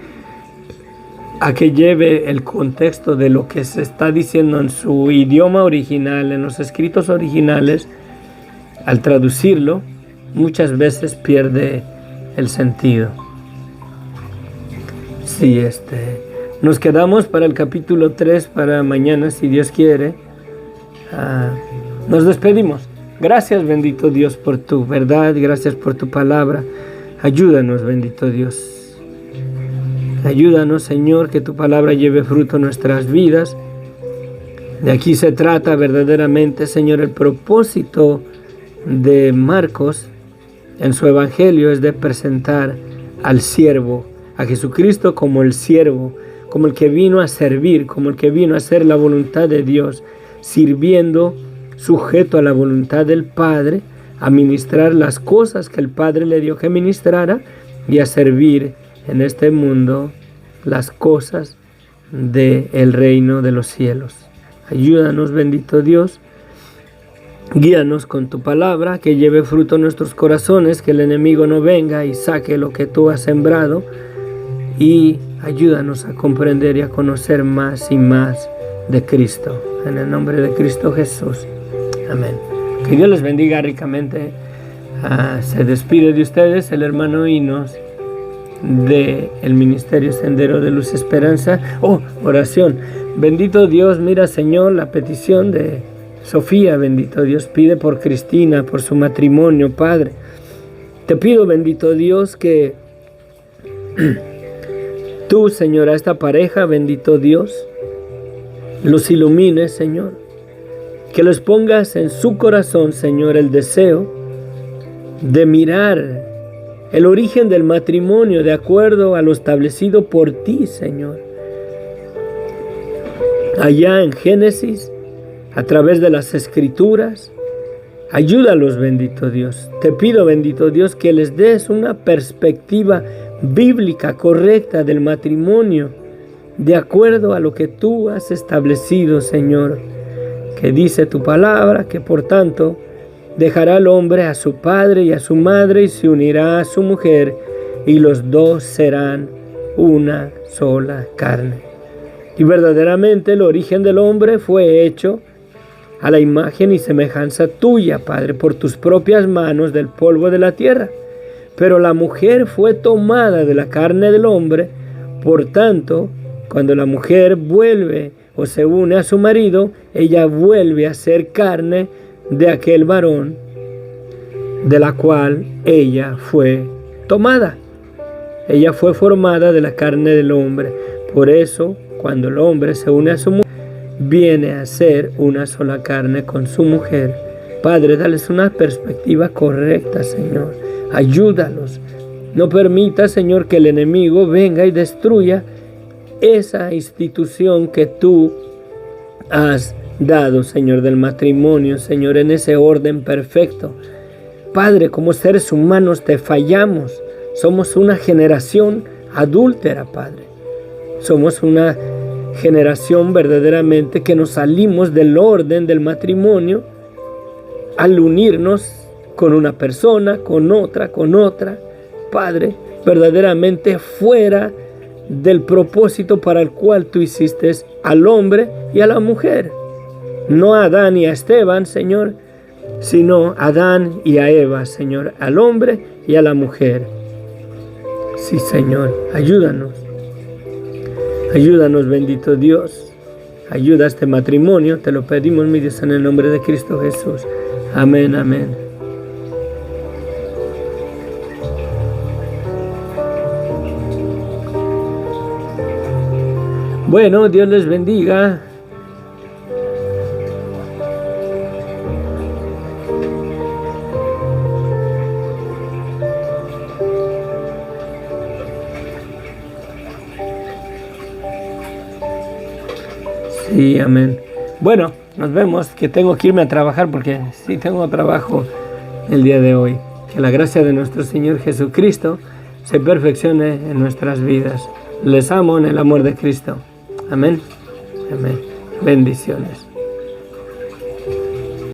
a que lleve el contexto de lo que se está diciendo en su idioma original, en los escritos originales. Al traducirlo, muchas veces pierde el sentido. Sí, nos quedamos para el capítulo 3 para mañana, si Dios quiere. Nos despedimos. Gracias, bendito Dios, por tu verdad, gracias por tu palabra. Ayúdanos, bendito Dios. Ayúdanos, Señor, que tu palabra lleve fruto en nuestras vidas. De aquí se trata verdaderamente, Señor, el propósito de Marcos en su evangelio es de presentar al siervo, a Jesucristo como el siervo, como el que vino a servir, como el que vino a hacer la voluntad de Dios, sirviendo, sujeto a la voluntad del Padre, a ministrar las cosas que el Padre le dio que ministrara y a servir en este mundo las cosas del reino de los cielos. Ayúdanos, bendito Dios. Guíanos con tu palabra, que lleve fruto en nuestros corazones, que el enemigo no venga y saque lo que tú has sembrado, y ayúdanos a comprender y a conocer más y más de Cristo. En el nombre de Cristo Jesús. Amén. Que Dios les bendiga ricamente. Se despide de ustedes el hermano Inos del Ministerio Sendero de Luz y Esperanza. Oración. Bendito Dios, mira, Señor, la petición de Sofía, bendito Dios, pide por Cristina, por su matrimonio, Padre. Te pido, bendito Dios, que tú, Señor, a esta pareja, bendito Dios, los ilumines, Señor. Que les pongas en su corazón, Señor, el deseo de mirar el origen del matrimonio de acuerdo a lo establecido por ti, Señor. Allá en Génesis, a través de las Escrituras, ayúdalos, bendito Dios. Te pido, bendito Dios, que les des una perspectiva bíblica correcta del matrimonio, de acuerdo a lo que tú has establecido, Señor. Que dice tu palabra, que por tanto dejará el hombre a su padre y a su madre y se unirá a su mujer y los dos serán una sola carne. Y verdaderamente el origen del hombre fue hecho a la imagen y semejanza tuya, Padre, por tus propias manos del polvo de la tierra. Pero la mujer fue tomada de la carne del hombre. Por tanto, cuando la mujer vuelve o se une a su marido, ella vuelve a ser carne de aquel varón de la cual ella fue tomada. Ella fue formada de la carne del hombre. Por eso, cuando el hombre se une a su mujer, viene a ser una sola carne con su mujer. Padre, dales una perspectiva correcta, Señor. Ayúdalos. No permita, Señor, que el enemigo venga y destruya esa institución que tú has dado, Señor, del matrimonio, Señor, en ese orden perfecto. Padre, como seres humanos te fallamos. Somos una generación adúltera, Padre. Somos una generación verdaderamente que nos salimos del orden del matrimonio al unirnos con una persona, con otra, Padre, verdaderamente fuera del propósito para el cual tú hiciste al hombre y a la mujer. No a Adán y a Esteban, Señor, sino a Adán y a Eva, Señor, al hombre y a la mujer. Sí, Señor, ayúdanos. Ayúdanos, bendito Dios. Ayuda a este matrimonio. Te lo pedimos, mi Dios, en el nombre de Cristo Jesús. Amén, amén. Bueno, Dios les bendiga. Sí, amén. Bueno, nos vemos, que tengo que irme a trabajar porque sí tengo trabajo el día de hoy. Que la gracia de nuestro Señor Jesucristo se perfeccione en nuestras vidas. Les amo en el amor de Cristo. Amén. Amén. Bendiciones.